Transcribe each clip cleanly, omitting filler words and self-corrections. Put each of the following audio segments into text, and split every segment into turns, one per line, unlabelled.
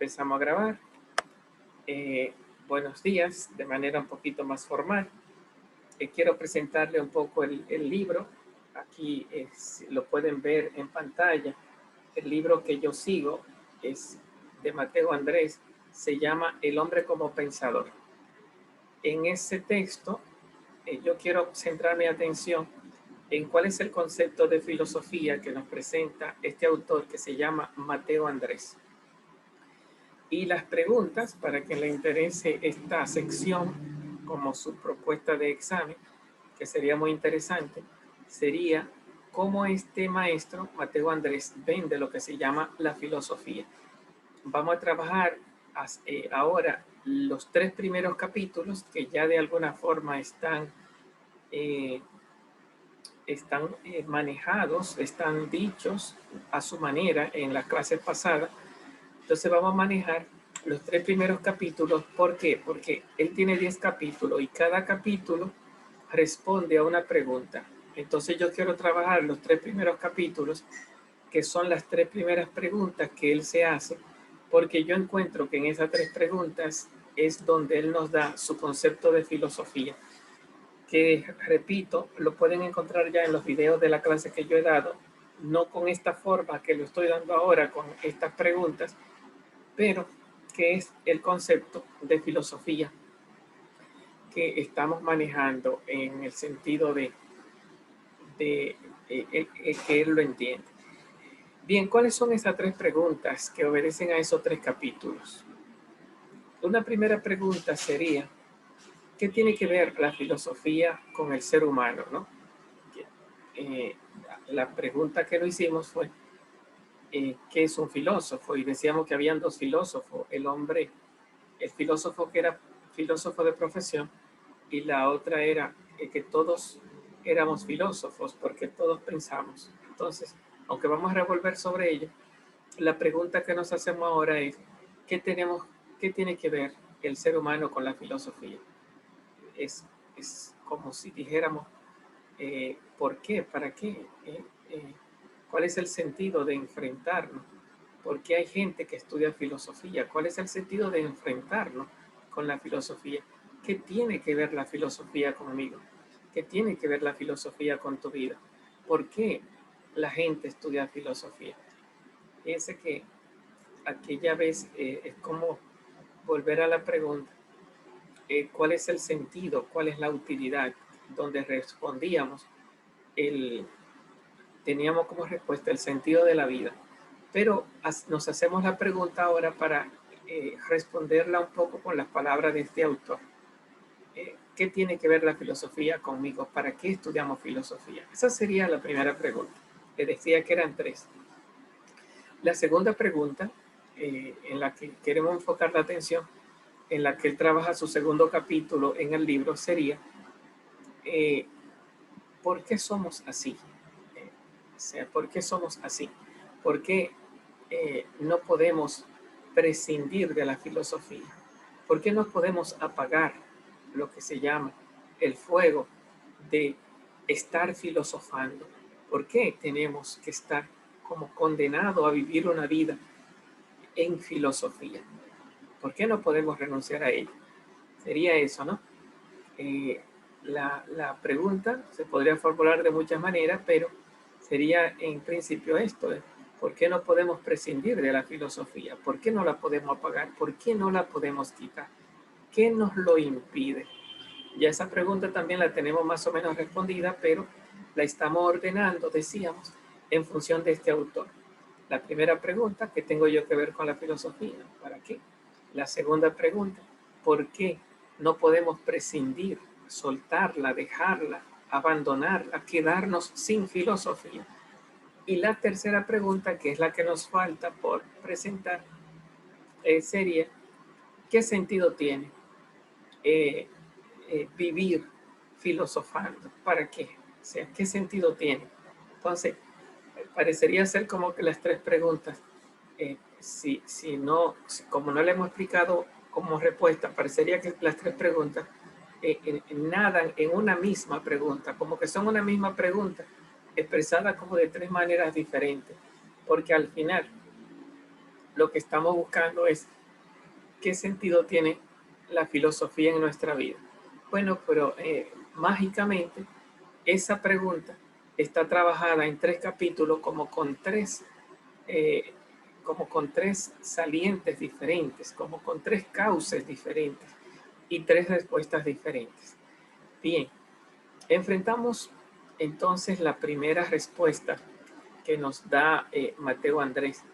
Empezamos a grabar. Buenos días, de manera un poquito más formal. Quiero presentarle un poco el libro. Aquí lo pueden ver en pantalla. El libro que yo sigo es de Mateo Andrés. Se llama El hombre como pensador. En ese texto, yo quiero centrar mi atención en cuál es el concepto de filosofía que nos presenta este autor que se llama Mateo Andrés. Y las preguntas, para quien le interese esta sección como su propuesta de examen, que sería muy interesante, sería cómo este maestro, Mateo Andrés, vende lo que se llama la filosofía. Vamos a trabajar ahora los 3 primeros capítulos que ya de alguna forma están manejados, están dichos a su manera en las clases pasadas. Entonces vamos a manejar los 3 primeros capítulos. ¿Por qué? Porque él tiene 10 capítulos y cada capítulo responde a una pregunta. Entonces yo quiero trabajar los 3 primeros capítulos, que son las 3 primeras preguntas que él se hace, porque yo encuentro que en esas 3 preguntas es donde él nos da su concepto de filosofía, que repito, lo pueden encontrar ya en los videos de la clase que yo he dado, no con esta forma que lo estoy dando ahora, con estas preguntas, pero que es el concepto de filosofía que estamos manejando en el sentido de que él lo entiende. Bien, ¿cuáles son esas 3 preguntas que obedecen a esos 3 capítulos? Una primera pregunta sería, ¿qué tiene que ver la filosofía con el ser humano, no? La pregunta que lo hicimos fue, ¿qué es un filósofo? Y decíamos que habían 2 filósofos, el filósofo que era filósofo de profesión, y la otra era que todos éramos filósofos porque todos pensamos. Entonces, aunque vamos a revolver sobre ello, la pregunta que nos hacemos ahora es, ¿qué tiene que ver el ser humano con la filosofía? Es como si dijéramos, ¿por qué? ¿Para qué? ¿Cuál es el sentido de enfrentarnos? ¿Por qué hay gente que estudia filosofía? ¿Cuál es el sentido de enfrentarnos con la filosofía? ¿Qué tiene que ver la filosofía conmigo? ¿Qué tiene que ver la filosofía con tu vida? ¿Por qué la gente estudia filosofía? Fíjense que aquella vez es como volver a la pregunta, ¿cuál es el sentido? ¿Cuál es la utilidad? Donde respondíamos, teníamos como respuesta el sentido de la vida. Pero nos hacemos la pregunta ahora para responderla un poco con las palabras de este autor. ¿Qué tiene que ver la filosofía conmigo? ¿Para qué estudiamos filosofía? Esa sería la primera pregunta. Le decía que eran 3. La segunda pregunta, en la que queremos enfocar la atención, en la que él trabaja su segundo capítulo en el libro, sería ¿por qué somos así? O sea, ¿por qué somos así? ¿Por qué no podemos prescindir de la filosofía? ¿Por qué no podemos apagar lo que se llama el fuego de estar filosofando? ¿Por qué tenemos que estar como condenados a vivir una vida en filosofía? ¿Por qué no podemos renunciar a ello? Sería eso, ¿no? La pregunta se podría formular de muchas maneras, pero sería en principio esto, ¿por qué no podemos prescindir de la filosofía? ¿Por qué no la podemos apagar? ¿Por qué no la podemos quitar? ¿Qué nos lo impide? Ya esa pregunta también la tenemos más o menos respondida, pero la estamos ordenando, decíamos, en función de este autor. La primera pregunta, ¿qué tengo yo que ver con la filosofía? ¿Para qué? La segunda pregunta, ¿por qué no podemos prescindir, soltarla, dejarla, abandonarla, quedarnos sin filosofía? Y la tercera pregunta, que es la que nos falta por presentar, sería, ¿qué sentido tiene vivir filosofando? ¿Para qué? O sea, ¿qué sentido tiene? Entonces, parecería ser como que las 3 preguntas, como no le hemos explicado como respuesta, parecería que las 3 preguntas nadan en una misma pregunta, como que son una misma pregunta, expresada como de 3 maneras diferentes, porque al final lo que estamos buscando es qué sentido tiene la filosofía en nuestra vida. Bueno, pero mágicamente esa pregunta está trabajada en 3 capítulos eh, como con tres salientes diferentes, como con 3 cauces diferentes y 3 respuestas diferentes. Bien, enfrentamos entonces la primera respuesta que nos da Mateo Andrés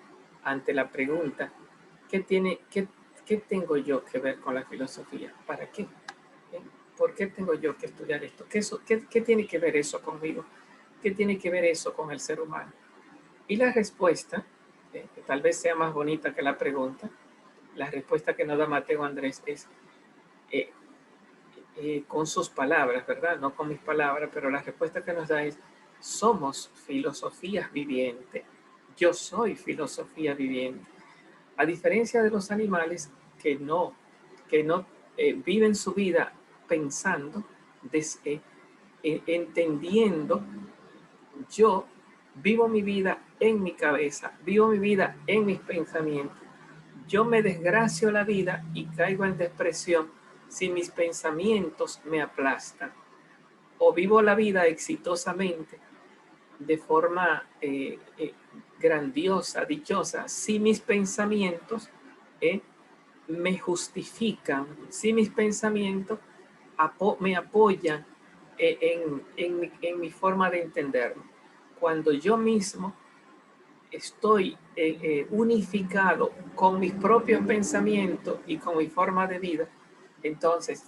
ante la pregunta, ¿qué tengo yo que ver con la filosofía? ¿Para qué? ¿Por qué tengo yo que estudiar esto? ¿Qué tiene que ver eso conmigo? ¿Qué tiene que ver eso con el ser humano? Y la respuesta, que tal vez sea más bonita que la pregunta, la respuesta que nos da Mateo Andrés es eh, con sus palabras, ¿verdad? No con mis palabras, pero la respuesta que nos da es, somos filosofías vivientes. Yo soy filosofía viviente. A diferencia de los animales que no viven su vida pensando, entendiendo, yo vivo mi vida en mi cabeza, vivo mi vida en mis pensamientos. Yo me desgracio la vida y caigo en depresión si mis pensamientos me aplastan. O vivo la vida exitosamente de forma grandiosa, dichosa, si mis pensamientos eh, me justifican, si mis pensamientos me apoyan en mi forma de entenderlo. Cuando yo mismo estoy unificado con mis propios pensamientos y con mi forma de vida, entonces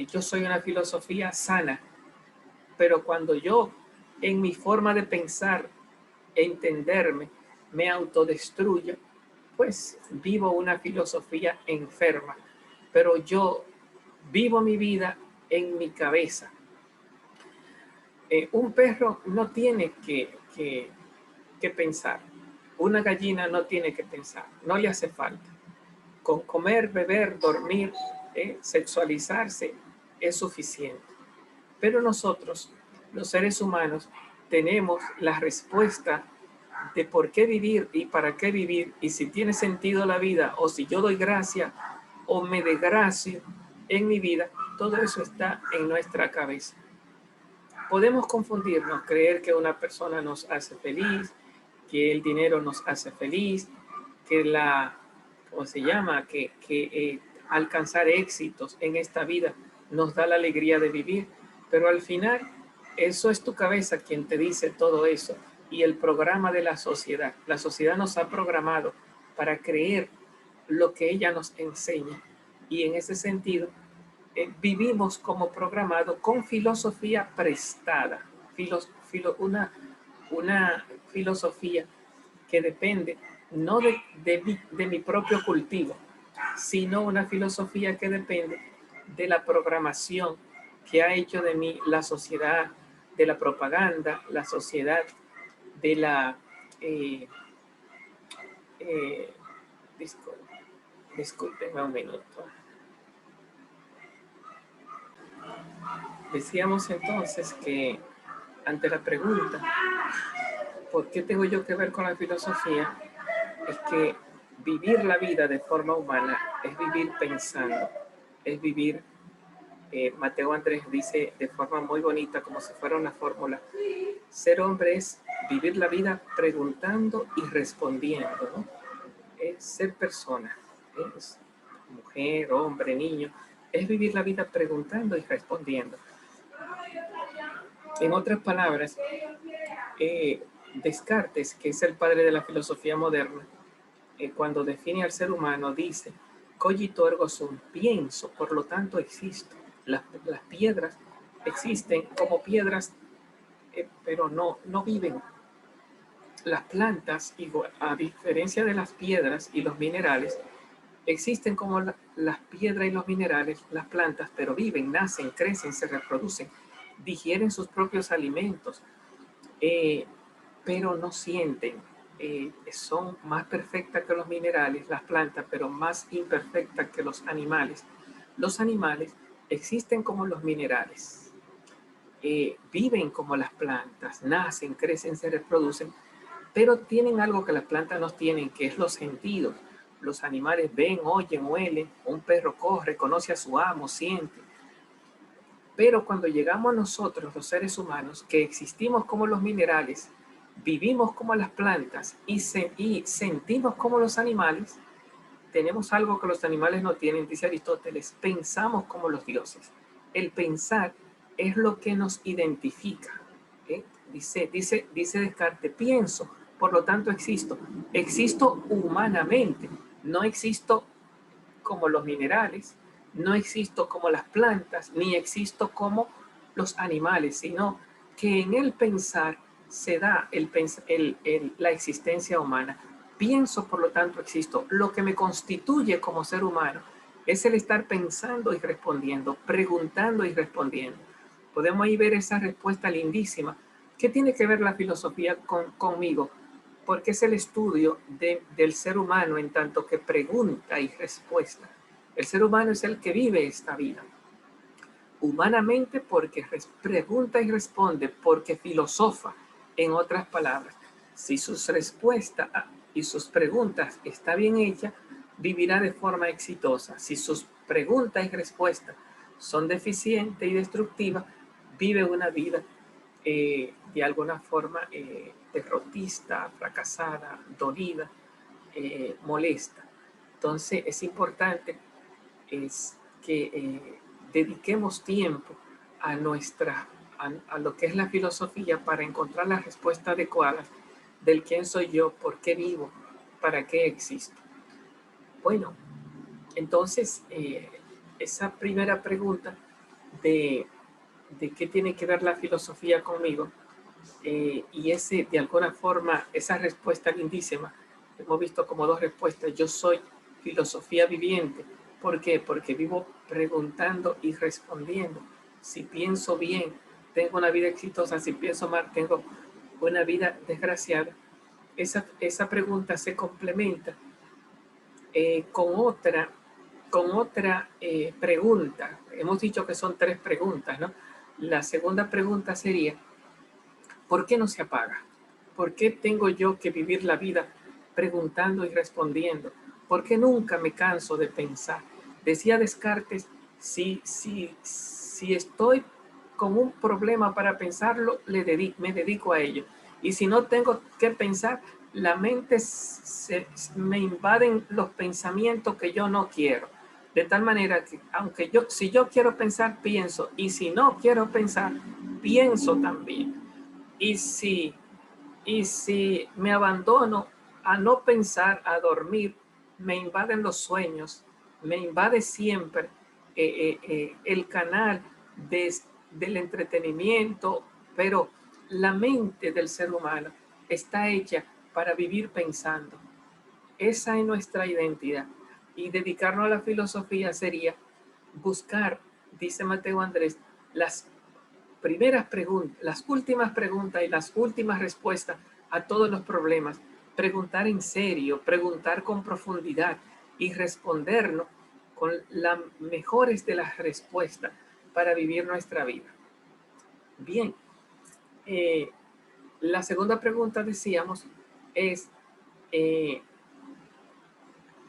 yo soy una filosofía sana. Pero cuando yo en mi forma de pensar, entenderme, me autodestruyo, pues vivo una filosofía enferma. Pero yo vivo mi vida en mi cabeza. Un perro no tiene que pensar. Una gallina no tiene que pensar. No le hace falta. Con comer, beber, dormir, sexualizarse es suficiente. Pero nosotros, los seres humanos, tenemos la respuesta de por qué vivir y para qué vivir, y si tiene sentido la vida, o si yo doy gracia o me desgracio en mi vida, todo eso está en nuestra cabeza. Podemos confundirnos, creer que una persona nos hace feliz, que el dinero nos hace feliz, que ¿cómo se llama? Que alcanzar éxitos en esta vida nos da la alegría de vivir, pero al final eso es tu cabeza quien te dice todo eso y el programa de la sociedad. La sociedad nos ha programado para creer lo que ella nos enseña y en ese sentido vivimos como programado con filosofía prestada, una filosofía que depende no de mi propio cultivo, sino una filosofía que depende de la programación que ha hecho de mí la sociedad, de la propaganda, la sociedad de la... Eh, eh, discúlpenme un minuto. Decíamos entonces que ante la pregunta, ¿por qué tengo yo que ver con la filosofía? Es que vivir la vida de forma humana es vivir pensando, es vivir, Mateo Andrés dice de forma muy bonita, como si fuera una fórmula, ser hombre es vivir la vida preguntando y respondiendo, ¿no? Es ser persona, es mujer, hombre, niño, es vivir la vida preguntando y respondiendo. En otras palabras, Descartes, que es el padre de la filosofía moderna, cuando define al ser humano, dice, cogito ergo sum, pienso, por lo tanto existo. Las piedras existen como piedras, pero no viven. Las plantas, igual, a diferencia de las piedras y los minerales, existen como las piedras y los minerales, las plantas, pero viven, nacen, crecen, se reproducen, digieren sus propios alimentos, pero no sienten. Son más perfectas que los minerales, las plantas, pero más imperfectas que los animales. Los animales existen como los minerales, viven como las plantas, nacen, crecen, se reproducen, pero tienen algo que las plantas no tienen, que es los sentidos. Los animales ven, oyen, huelen, un perro corre, conoce a su amo, siente. Pero cuando llegamos nosotros, los seres humanos, que existimos como los minerales, vivimos como las plantas y sentimos como los animales, tenemos algo que los animales no tienen, dice Aristóteles, pensamos como los dioses. El pensar es lo que nos identifica. ¿Eh? Dice Descartes, pienso, por lo tanto existo. Existo humanamente, no existo como los minerales, no existo como las plantas, ni existo como los animales, sino que en el pensar se da la existencia humana. Pienso, por lo tanto, existo. Lo que me constituye como ser humano es el estar pensando y respondiendo, preguntando y respondiendo. Podemos ahí ver esa respuesta lindísima. ¿Qué tiene que ver la filosofía conmigo? Porque es el estudio del ser humano en tanto que pregunta y respuesta. El ser humano es el que vive esta vida. Humanamente porque pregunta y responde, porque filosofa. En otras palabras, si sus respuestas y sus preguntas está bien hechas, vivirá de forma exitosa. Si sus preguntas y respuestas son deficientes y destructivas, vive una vida de alguna forma derrotista, fracasada, dolida, molesta. Entonces es importante que dediquemos tiempo a a lo que es la filosofía para encontrar la respuesta adecuada del quién soy yo, por qué vivo, para qué existo. Bueno, entonces esa primera pregunta de, de qué tiene que ver la filosofía conmigo, y de alguna forma, esa respuesta lindísima, hemos visto como dos respuestas. Yo soy filosofía viviente. ¿Por qué? Porque vivo preguntando y respondiendo. Si pienso bien, tengo una vida exitosa. Si pienso mal, tengo una vida desgraciada. Esa pregunta se complementa con otra pregunta. Hemos dicho que son tres preguntas, ¿no? La segunda pregunta sería, ¿por qué no se apaga? ¿Por qué tengo yo que vivir la vida preguntando y respondiendo? ¿Por qué nunca me canso de pensar? Decía Descartes, si estoy con un problema para pensarlo, me dedico a ello. Y si no tengo que pensar, la mente me invaden los pensamientos que yo no quiero. De tal manera que, si yo quiero pensar, pienso. Y si no quiero pensar, pienso también. Y si, y si me abandono a no pensar, a dormir, me invaden los sueños, me invade siempre el canal del entretenimiento, pero la mente del ser humano está hecha para vivir pensando. Esa es nuestra identidad. Y dedicarnos a la filosofía sería buscar, dice Mateo Andrés, las primeras preguntas, las últimas preguntas y las últimas respuestas a todos los problemas. Preguntar en serio, preguntar con profundidad y respondernos con las mejores de las respuestas para vivir nuestra vida. Bien, la segunda pregunta, decíamos, es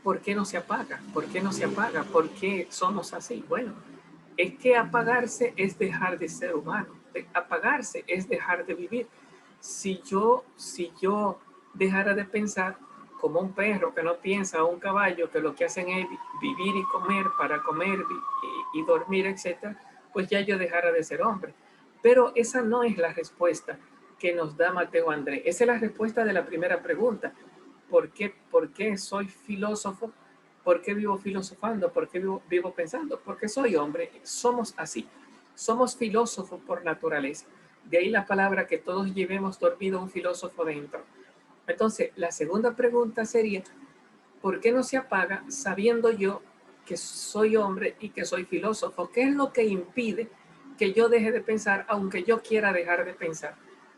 ¿por qué no se apaga? ¿Por qué no se apaga? ¿Por qué somos así? Bueno, es que apagarse es dejar de ser humano. Apagarse es dejar de vivir. Si yo dejara de pensar como un perro que no piensa, o un caballo que lo que hacen es vivir y comer para comer y dormir, etc., pues ya yo dejara de ser hombre. Pero esa no es la respuesta que nos da Mateo Andrés. Esa es la respuesta de la primera pregunta. ¿Por qué soy filósofo? ¿Por qué vivo filosofando? ¿Por qué vivo pensando? Porque soy hombre. Somos así. Somos filósofos por naturaleza. De ahí la palabra que todos llevemos dormido un filósofo dentro. Entonces, la segunda pregunta sería, ¿por qué no se apaga sabiendo yo que soy hombre y que soy filósofo? ¿Qué es lo que impide que yo deje de pensar aunque yo quiera dejar de pensar?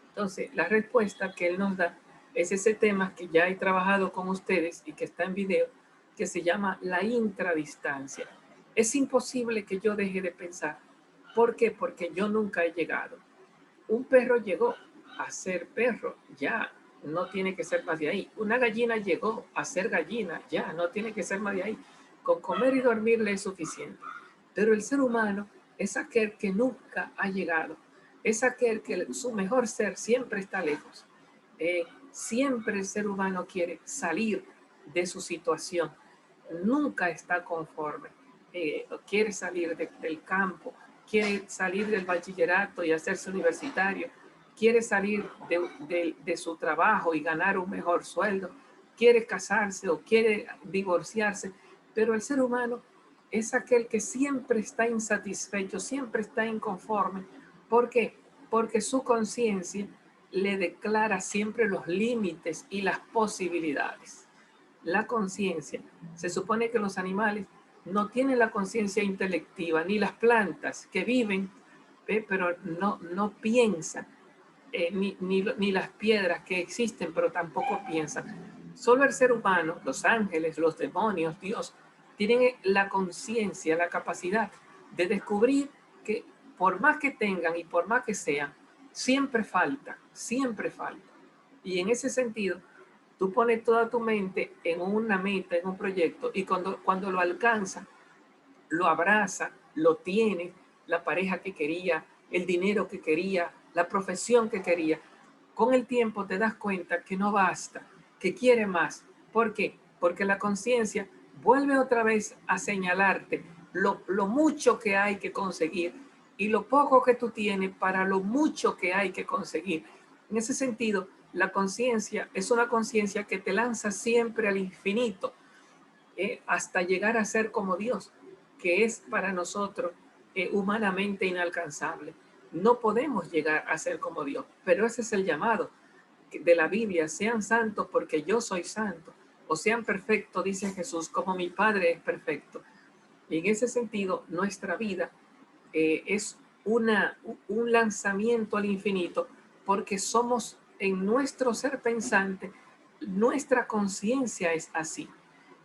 Entonces, la respuesta que él nos da es ese tema que ya he trabajado con ustedes y que está en video, que se llama la intradistancia. Es imposible que yo deje de pensar. ¿Por qué? Porque yo nunca he llegado. Un perro llegó a ser perro, ya no tiene que ser más de ahí. Una gallina llegó a ser gallina, ya, no tiene que ser más de ahí. Con comer y dormir le es suficiente. Pero el ser humano es aquel que nunca ha llegado, es aquel que su mejor ser siempre está lejos. Siempre el ser humano quiere salir de su situación, nunca está conforme. Quiere salir del campo, quiere salir del bachillerato y hacerse universitario, quiere salir de su trabajo y ganar un mejor sueldo, quiere casarse o quiere divorciarse, pero el ser humano es aquel que siempre está insatisfecho, siempre está inconforme. ¿Por qué? Porque su conciencia le declara siempre los límites y las posibilidades. La conciencia, se supone que los animales no tienen la conciencia intelectiva, ni las plantas que viven, pero no piensan, ni las piedras que existen, pero tampoco piensan. Solo el ser humano, los ángeles, los demonios, Dios, tienen la conciencia, la capacidad de descubrir que por más que tengan y por más que sean, siempre falta, siempre falta. Y en ese sentido, tú pones toda tu mente en una meta, en un proyecto, y cuando lo alcanza, lo abraza, lo tiene, la pareja que quería, el dinero que quería, la profesión que quería. Con el tiempo te das cuenta que no basta, que quiere más. ¿Por qué? Porque la conciencia vuelve otra vez a señalarte lo mucho que hay que conseguir y lo poco que tú tienes para lo mucho que hay que conseguir. En ese sentido, la conciencia es una conciencia que te lanza siempre al infinito, hasta llegar a ser como Dios, que es para nosotros humanamente inalcanzable. No podemos llegar a ser como Dios, pero ese es el llamado de la Biblia: sean santos porque yo soy santo, o sean perfectos, dice Jesús, como mi Padre es perfecto. Y en ese sentido, nuestra vida es un lanzamiento al infinito, porque somos en nuestro ser pensante, nuestra conciencia es así,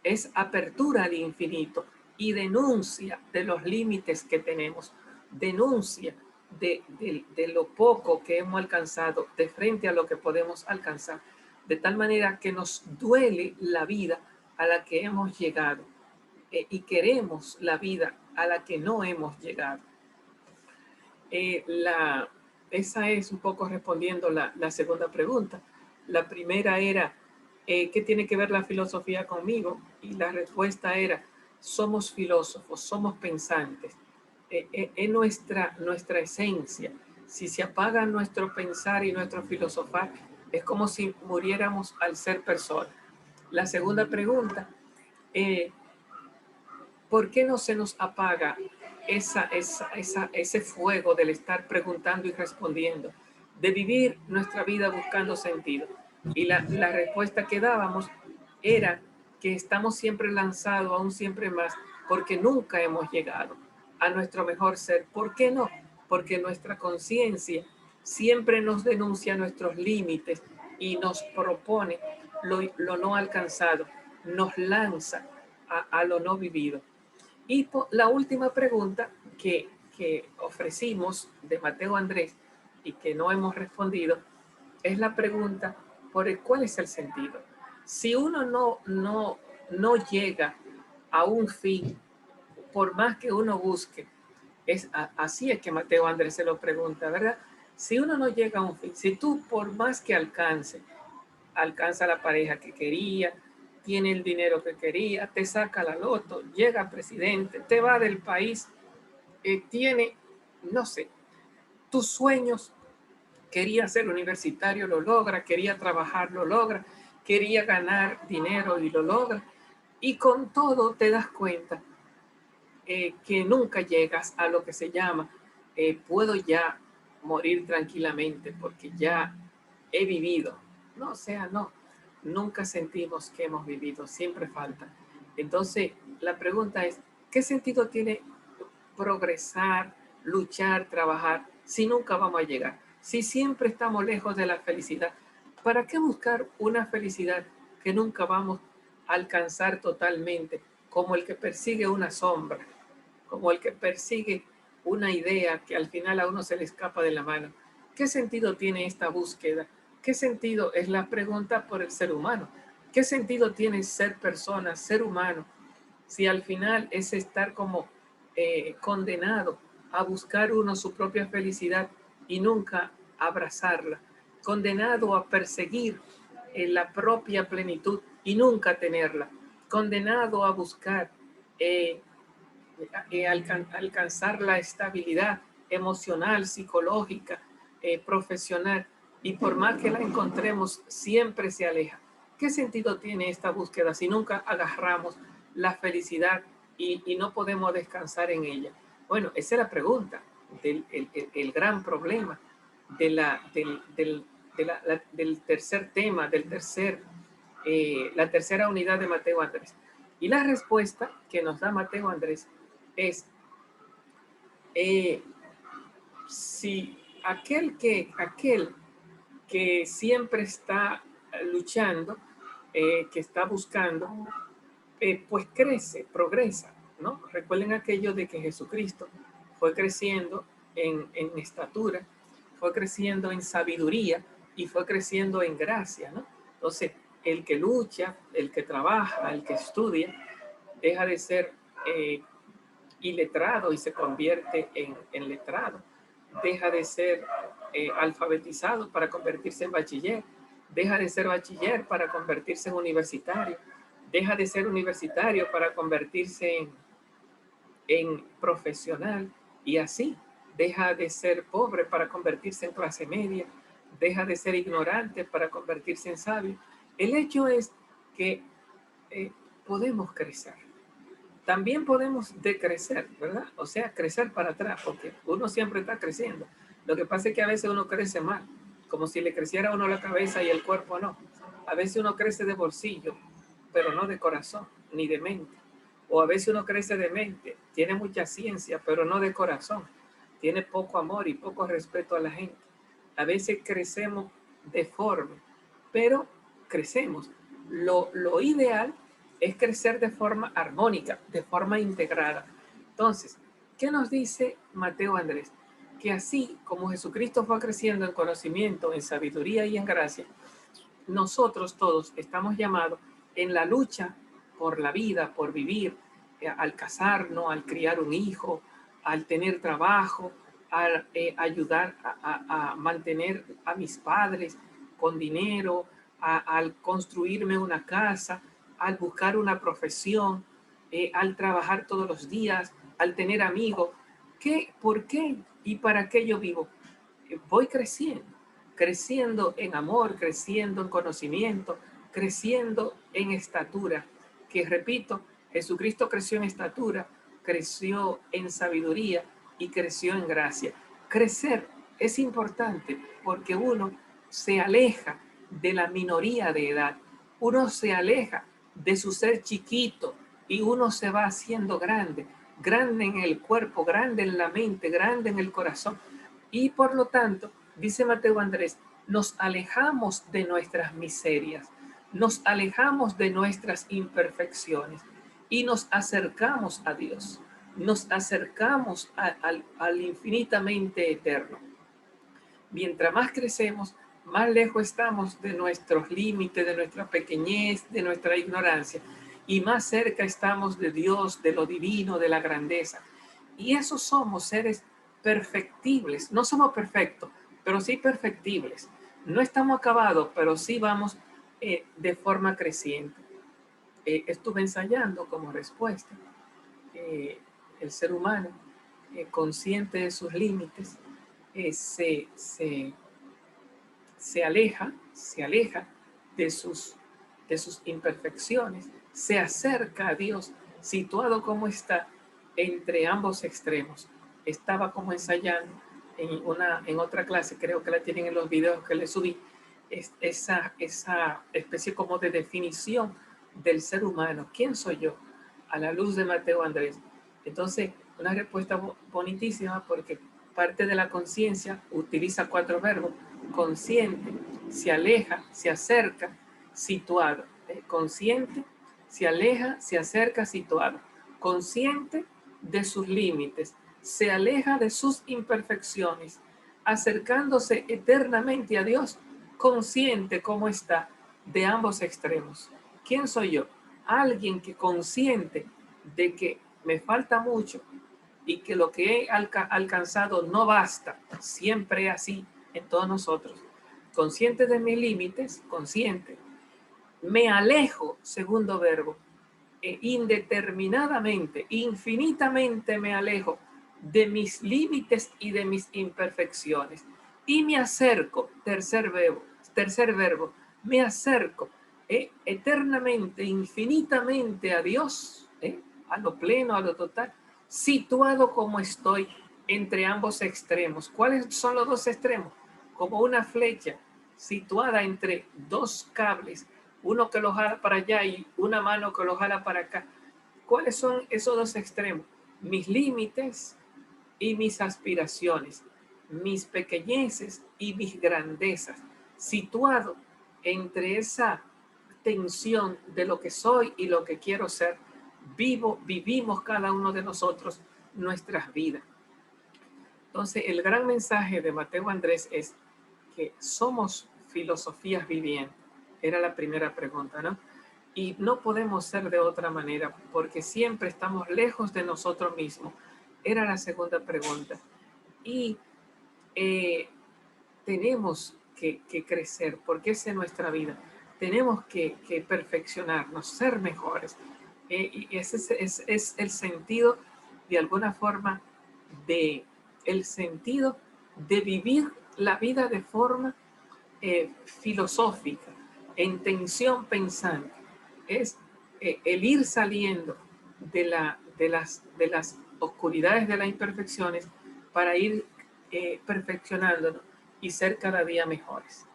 es apertura al infinito y denuncia de los límites que tenemos, denuncia de lo poco que hemos alcanzado de frente a lo que podemos alcanzar, de tal manera que nos duele la vida a la que hemos llegado, y queremos la vida a la que no hemos llegado. Eh, la, Esa es un poco respondiendo la segunda pregunta. La primera era, ¿qué tiene que ver la filosofía conmigo? Y la respuesta era, somos filósofos, somos pensantes. Es nuestra esencia. Si se apaga nuestro pensar y nuestro filosofar, es como si muriéramos al ser persona. La segunda pregunta, eh, ¿por qué no se nos apaga ese fuego del estar preguntando y respondiendo, de vivir nuestra vida buscando sentido? Y la respuesta que dábamos era que estamos siempre lanzados a un siempre más, porque nunca hemos llegado a nuestro mejor ser. ¿Por qué no? Porque nuestra conciencia siempre nos denuncia nuestros límites y nos propone lo no alcanzado, nos lanza a lo no vivido. Y la última pregunta que ofrecimos de Mateo Andrés y que no hemos respondido es la pregunta por el cuál es el sentido. Si uno no llega a un fin, por más que uno busque, así es que Mateo Andrés se lo pregunta, ¿verdad? Si uno no llega a un fin, si tú por más que alcanza la pareja que quería, tiene el dinero que quería, te saca la loto, llega presidente, te va del país, tiene, no sé, tus sueños, quería ser universitario, lo logra, quería trabajar, lo logra, quería ganar dinero y lo logra, y con todo te das cuenta que nunca llegas a lo que se llama, puedo ya morir tranquilamente porque ya he vivido. No, o sea, no, nunca sentimos que hemos vivido, siempre falta. Entonces, la pregunta es, ¿qué sentido tiene progresar, luchar, trabajar, si nunca vamos a llegar? Si siempre estamos lejos de la felicidad, ¿para qué buscar una felicidad que nunca vamos a alcanzar totalmente, como el que persigue una sombra, como el que persigue una idea que al final a uno se le escapa de la mano? ¿Qué sentido tiene esta búsqueda? ¿Qué sentido es la pregunta por el ser humano? ¿Qué sentido tiene ser persona, ser humano, si al final es estar como condenado a buscar uno su propia felicidad y nunca abrazarla, condenado a perseguir la propia plenitud y nunca tenerla, condenado a buscar eh, alcanzar la estabilidad emocional, psicológica, profesional, y por más que la encontremos, siempre se aleja? ¿Qué sentido tiene esta búsqueda si nunca agarramos la felicidad y no podemos descansar en ella? Bueno, esa es la pregunta, el gran problema de del tercer tema, la tercera unidad de Mateo Andrés. Y la respuesta que nos da Mateo Andrés es eh, si aquel que siempre está luchando, que está buscando, pues crece, progresa, ¿no? Recuerden aquello de que Jesucristo fue creciendo en estatura, fue creciendo en sabiduría y fue creciendo en gracia, ¿no? Entonces, el que lucha, el que trabaja, el que estudia, deja de ser iletrado y se convierte en letrado. Deja de ser alfabetizado para convertirse en bachiller. Deja de ser bachiller para convertirse en universitario. Deja de ser universitario para convertirse en profesional. Y así, deja de ser pobre para convertirse en clase media. Deja de ser ignorante para convertirse en sabio. El hecho es que eh, podemos crecer. También podemos decrecer, ¿verdad? O sea, crecer para atrás, porque uno siempre está creciendo. Lo que pasa es que a veces uno crece mal, como si le creciera a uno la cabeza y el cuerpo no. A veces uno crece de bolsillo, pero no de corazón, ni de mente. O a veces uno crece de mente, tiene mucha ciencia, pero no de corazón. Tiene poco amor y poco respeto a la gente. A veces crecemos deforme, pero crecemos. Lo ideal es crecer de forma armónica, de forma integrada. Entonces, ¿qué nos dice Mateo Andrés? Que así como Jesucristo fue creciendo en conocimiento, en sabiduría y en gracia, nosotros todos estamos llamados en la lucha por la vida, por vivir, al casarnos, al criar un hijo, al tener trabajo, al ayudar a mantener a mis padres con dinero, al construirme una casa, al buscar una profesión, al trabajar todos los días, al tener amigos. ¿Qué, por qué y para qué yo vivo? Voy creciendo, creciendo en amor, creciendo en conocimiento, creciendo en estatura, que repito, Jesucristo creció en estatura, creció en sabiduría y creció en gracia. Crecer es importante porque uno se aleja de la minoría de edad, uno se aleja de su ser chiquito y uno se va haciendo grande, grande en el cuerpo, grande en la mente, grande en el corazón. Y por lo tanto, dice Mateo Andrés, nos alejamos de nuestras miserias, nos alejamos de nuestras imperfecciones y nos acercamos a Dios, nos acercamos al infinitamente eterno. Mientras más crecemos, más lejos estamos de nuestros límites, de nuestra pequeñez, de nuestra ignorancia, y más cerca estamos de Dios, de lo divino, de la grandeza. Y esos somos seres perfectibles. No somos perfectos, pero sí perfectibles. No estamos acabados, pero sí vamos de forma creciente. Estuve ensayando como respuesta. eh, el ser humano, consciente de sus límites, eh, se, se, se aleja de sus imperfecciones, se acerca a Dios, situado como está entre ambos extremos. Estaba como ensayando en otra clase, creo que la tienen en los videos que le subí, esa especie como de definición del ser humano. ¿Quién soy yo? A la luz de Mateo Andrés. Entonces, una respuesta bonitísima porque parte de la conciencia utiliza 4 verbos: consciente, se aleja, se acerca, situado. Consciente, se aleja, se acerca, situado. Consciente de sus límites, se aleja de sus imperfecciones, acercándose eternamente a Dios consciente como está de ambos extremos. ¿Quién soy yo? Alguien que consciente de que me falta mucho y que lo que he alcanzado no basta, siempre así en todos nosotros. Consciente de mis límites, consciente. Me alejo, segundo verbo, indeterminadamente, infinitamente me alejo de mis límites y de mis imperfecciones. Y me acerco, tercer verbo, me acerco eternamente, infinitamente a Dios, a lo pleno, a lo total, situado como estoy entre ambos extremos. ¿Cuáles son los dos extremos? Como una flecha situada entre dos cables, uno que lo jala para allá y una mano que lo jala para acá. ¿Cuáles son esos dos extremos? Mis límites y mis aspiraciones, mis pequeñeces y mis grandezas, situado entre esa tensión de lo que soy y lo que quiero ser. Vivimos cada uno de nosotros nuestras vidas. Entonces, el gran mensaje de Mateo Andrés es que somos filosofías vivientes. Era la primera pregunta, ¿no? Y no podemos ser de otra manera porque siempre estamos lejos de nosotros mismos. Era la segunda pregunta. Y tenemos que crecer porque esa es nuestra vida. Tenemos que perfeccionarnos, ser mejores. Y ese es el sentido, de alguna forma, el sentido de vivir la vida de forma filosófica, en tensión pensante. Es el ir saliendo de las oscuridades de las imperfecciones para ir perfeccionándonos y ser cada día mejores.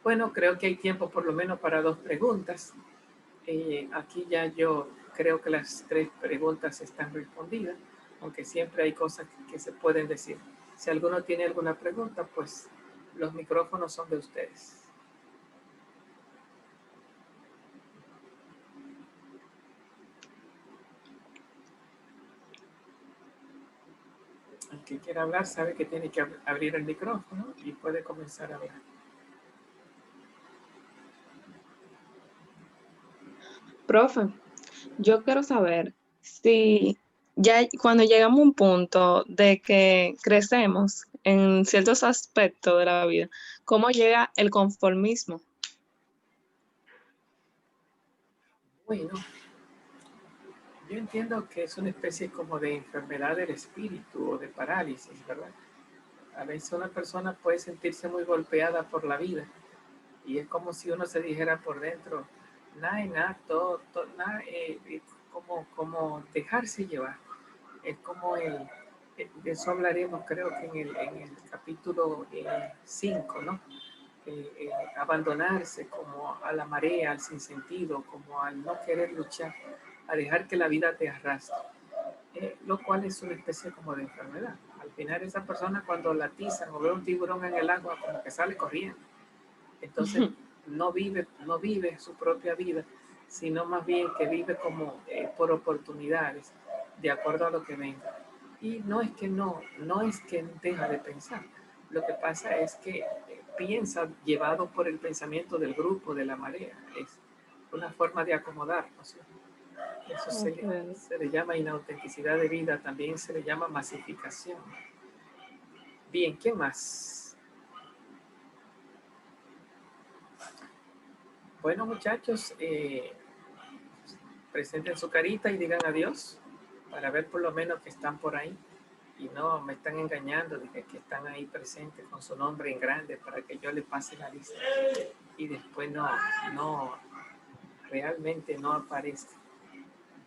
Bueno, creo que hay tiempo por lo menos para 2 preguntas. Aquí ya yo creo que las 3 preguntas están respondidas, aunque siempre hay cosas que se pueden decir. Si alguno tiene alguna pregunta, pues los micrófonos son de ustedes. El que quiera hablar sabe que tiene que abrir el micrófono y puede comenzar a hablar.
Profe, yo quiero saber si ya cuando llegamos a un punto de que crecemos en ciertos aspectos de la vida, ¿cómo llega el conformismo?
Bueno, yo entiendo que es una especie como de enfermedad del espíritu o de parálisis, ¿verdad? A veces una persona puede sentirse muy golpeada por la vida y es como si uno se dijera por dentro, nada, todo, nada, como dejarse llevar. Es como de eso hablaremos creo que en el capítulo 5, ¿no? Abandonarse como a la marea, al sinsentido, como al no querer luchar, a dejar que la vida te arrastre, lo cual es una especie como de enfermedad. Al final esa persona cuando la atizan o ve un tiburón en el agua como que sale corriendo. Entonces no vive su propia vida, sino más bien que vive como por oportunidades, de acuerdo a lo que venga. Y no es que deja de pensar. Lo que pasa es que piensa llevado por el pensamiento del grupo, de la marea. Es una forma de acomodar, ¿no? Eso
Okay.
se le llama inautenticidad de vida, también se le llama masificación. Bien, ¿qué más? Bueno, muchachos, presenten su carita y digan adiós para ver por lo menos que están por ahí y no me están engañando de que están ahí presentes con su nombre en grande para que yo le pase la lista y después no realmente no aparezca.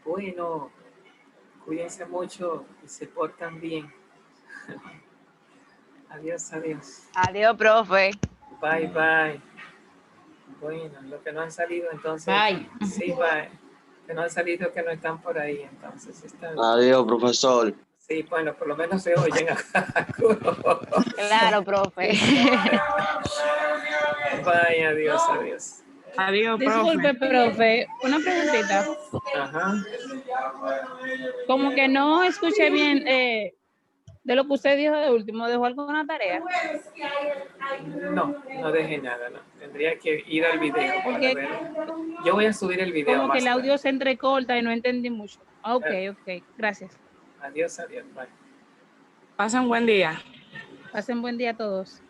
Bueno, cuídense mucho y se portan bien. Adiós, adiós.
Adiós, profe.
Bye, bye. Bueno, los que no han salido entonces,
Bye.
sí, bye. Que no han salido, que no están por ahí, entonces están.
Adiós, profesor.
Sí, bueno, por lo menos se oyen a
Claro, profe.
Bye, adiós, adiós.
Adiós,
Disculpe, profe, una preguntita.
Ajá.
Como que no escuché bien De lo que usted dijo de último, ¿dejó alguna tarea?
No, no dejé nada, no. Tendría que ir al video para
Porque
ver. Yo voy a subir el video
como que
más
el audio
tarde.
se entrecorta y no entendí mucho. Ok, ok, gracias.
Adiós, adiós, bye.
Pasen buen día.
Pasen buen día a todos.